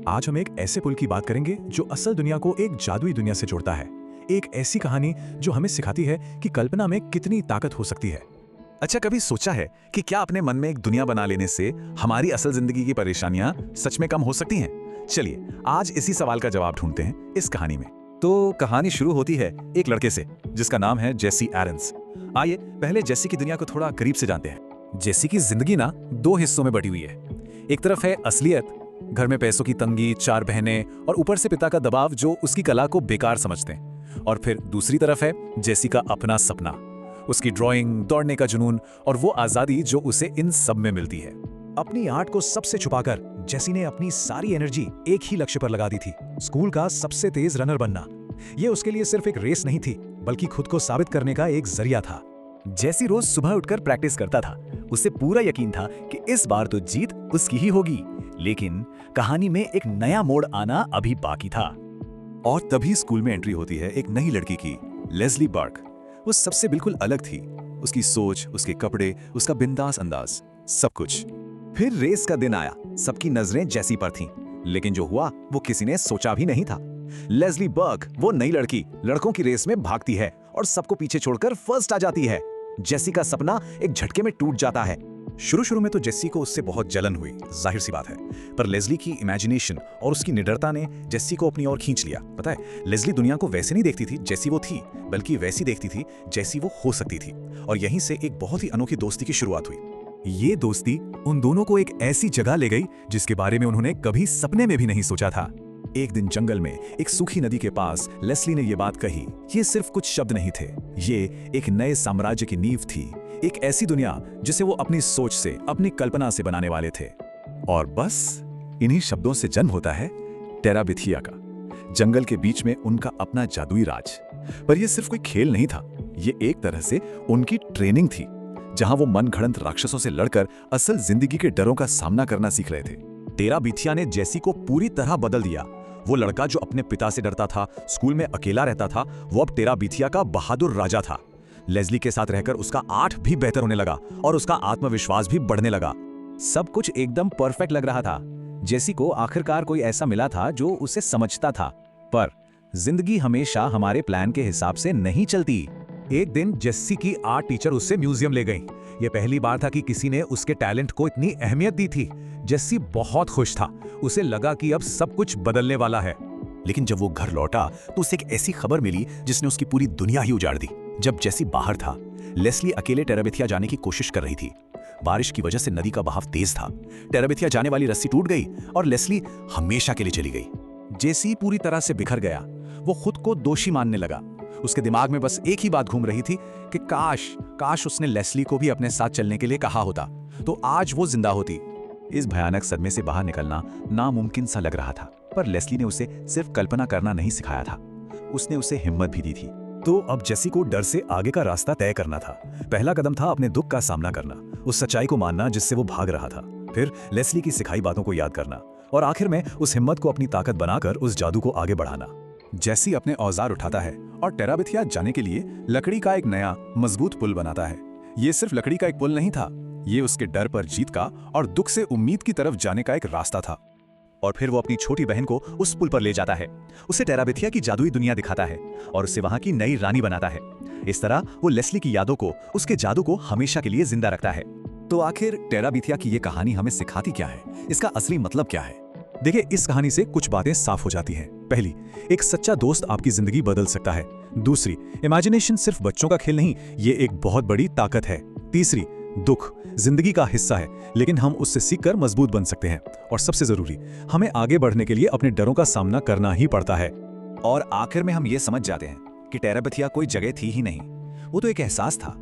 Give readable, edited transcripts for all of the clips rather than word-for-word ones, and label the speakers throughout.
Speaker 1: आज हम एक ऐसे पुल की बात करेंगे जो असल दुनिया को एक जादुई दुनिया से जोड़ता है। एक ऐसी कहानी जो हमें सिखाती है कि कल्पना में कितनी ताकत हो सकती है।
Speaker 2: अच्छा, कभी सोचा है कि क्या अपने मन में एक दुनिया बना लेने से हमारी असल जिंदगी की परेशानियां सच में कम हो सकती हैं? चलिए आज इसी सवाल का जवाब ढूंढते हैं इस कहानी में। तो कहानी शुरू होती है एक लड़के से जिसका नाम है जेसी एरन्स। आइए पहले जेसी की दुनिया को थोड़ा करीब से जानते हैं। जेसी की जिंदगी ना दो हिस्सों में बटी हुई है। एक तरफ है असलियत, घर में पैसों की तंगी, 4 बहनें और ऊपर से पिता का दबाव जो उसकी कला को बेकार समझते हैं। और फिर दूसरी तरफ है जेसी का अपना सपना, उसकी ड्राइंग, दौड़ने का जुनून और वो आजादी जो उसे इन सब में मिलती है।
Speaker 1: अपनी आर्ट को सबसे छुपाकर जेसी ने अपनी सारी एनर्जी एक ही लक्ष्य पर लगा दी थी, स्कूल का सबसे तेज रनर बनना। ये उसके लिए सिर्फ एक रेस नहीं थी, बल्कि खुद को साबित करने का एक जरिया था।
Speaker 3: जेसी रोज सुबह उठकर प्रैक्टिस करता था। उसे पूरा यकीन था कि इस बार तो जीत उसकी ही होगी। लेकिन कहानी में एक नया मोड़ आना अभी बाकी था।
Speaker 2: और तभी स्कूल में एंट्री होती है एक नई लड़की की, लेस्ली बर्क। वो सबसे बिल्कुल अलग थी। उसकी सोच, उसके कपड़े, उसका बिंदास अंदाज, सब कुछ। फिर रेस का दिन आया। सबकी नजरें जेसी पर थीं, लेकिन जो हुआ वो किसी ने सोचा भी नहीं था। लेस्ली बर्क, वो नई लड़की, लड़कों की रेस में भागती है और सबको पीछे छोड़कर फर्स्ट आ जाती है। जेसी का सपना एक झटके में टूट जाता है।
Speaker 1: शुरू में तो जेसी को उससे बहुत जलन हुई, जाहिर सी बात है। पर लेस्ली की इमेजिनेशन और उसकी निडरता ने जेसी को अपनी ओर खींच लिया। पता है, लेस्ली दुनिया को वैसे नहीं देखती थी जैसी वो थी, बल्कि वैसी देखती थी जैसी वो हो सकती थी। और यहीं से एक बहुत ही अनोखी दोस्ती की शुरुआत हुई। ये दोस्ती उन दोनों को एक ऐसी जगह ले गई जिसके बारे में उन्होंने कभी सपने में भी नहीं सोचा था। एक दिन जंगल में एक सूखी नदी के पास लेस्ली ने ये बात कही। ये सिर्फ कुछ शब्द नहीं थे, ये एक नए साम्राज्य की नींव थी। एक ऐसी दुनिया जिसे वो अपनी सोच से, अपनी कल्पना से बनाने वाले थे।
Speaker 2: और बस इन्हीं शब्दों से जन्म होता है टेराबिथिया का। जंगल के बीच में उनका अपना जादुई राज। पर यह सिर्फ कोई खेल नहीं था, ये एक तरह से उनकी ट्रेनिंग थी, जहां वो मनगढ़ंत राक्षसों से लड़कर असल जिंदगी के डरों का सामना करना सीख रहे थे।
Speaker 1: टेराबिथिया ने जेसी को पूरी तरह बदल दिया। वो लड़का जो अपने पिता से डरता था, स्कूल में अकेला रहता था, वो अब टेराबिथिया का बहादुर राजा था। लेस्ली के साथ रहकर उसका आर्ट भी बेहतर होने लगा और उसका आत्मविश्वास भी बढ़ने लगा।
Speaker 3: सब कुछ एकदम परफेक्ट लग रहा था। जेसी को आखिरकार कोई ऐसा मिला था जो उसे समझता था। पर जिंदगी हमेशा हमारे प्लान के हिसाब से नहीं चलती।
Speaker 1: एक दिन जेसी की आर्ट टीचर उससे म्यूजियम ले गई। ये पहली बार था कि किसी ने उसके टैलेंट को इतनी अहमियत दी थी। जेसी बहुत खुश था। उसे लगा कि अब सब कुछ बदलने वाला है।
Speaker 2: लेकिन जब वो घर लौटा तो उसे एक ऐसी खबर मिली जिसने उसकी पूरी दुनिया ही उजाड़ दी। जब जेसी बाहर था, लेस्ली अकेले टेराबिथिया जाने की कोशिश कर रही थी। बारिश की वजह से नदी का बहाव तेज था। टेराबिथिया जाने वाली रस्सी टूट गई और लेस्ली हमेशा के लिए चली गई।
Speaker 1: जेसी पूरी तरह से बिखर गया। वो खुद को दोषी मानने लगा। उसके दिमाग में बस एक ही बात घूम रही थी कि काश उसने लेस्ली को भी अपने साथ चलने के लिए कहा होता, तो आज वो जिंदा होती।
Speaker 2: इस भयानक सदमे से बाहर निकलना नामुमकिन सा लग रहा था, पर लेस्ली ने उसे सिर्फ कल्पना करना नहीं सिखाया था, उसने उसे हिम्मत भी दी थी।
Speaker 1: तो अब जेसी को डर से आगे का रास्ता तय करना था। पहला कदम था अपने दुख का सामना करना, उस सच्चाई को मानना जिससे वो भाग रहा था, फिर लेस्ली की सिखाई बातों को याद करना और आखिर में उस हिम्मत को अपनी ताकत बनाकर उस जादू को आगे बढ़ाना। जेसी अपने औजार उठाता है और टेराबिथिया जाने के लिए लकड़ी का एक नया मजबूत पुल बनाता है। ये सिर्फ लकड़ी का एक पुल नहीं था, ये उसके डर पर जीत का और दुख से उम्मीद की तरफ जाने का एक रास्ता था। और फिर वो अपनी छोटी बहन को उस पुल पर ले जाता है, उसे टेराबिथिया की जादुई दुनिया दिखाता है और उसे वहां की नई रानी बनाता है। इस तरह वो लेस्ली की यादों को, उसके जादू को हमेशा के लिए जिंदा रखता है।
Speaker 2: तो आखिर टेराबिथिया की ये कहानी हमें सिखाती क्या है? इसका असली मतलब क्या है?
Speaker 1: देखिए, इस कहानी से कुछ बातें साफ हो जाती हैं। पहली, एक सच्चा दोस्त आपकी जिंदगी बदल सकता है। दूसरी, इमेजिनेशन सिर्फ बच्चों का खेल नहीं, ये एक बहुत बड़ी ताकत है। तीसरी, दुख जिंदगी का हिस्सा है, लेकिन हम उससे सीखकर मजबूत बन सकते हैं। और सबसे जरूरी, हमें आगे बढ़ने के लिए अपने डरों का सामना करना ही पड़ता है।
Speaker 2: और आखिर में हम ये समझ जाते हैं कि टेराबिथिया कोई जगह थी ही नहीं, वो तो एक एहसास था,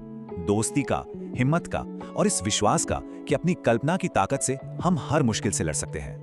Speaker 2: दोस्ती का, हिम्मत का और इस विश्वास का कि अपनी कल्पना की ताकत से हम हर मुश्किल से लड़ सकते हैं।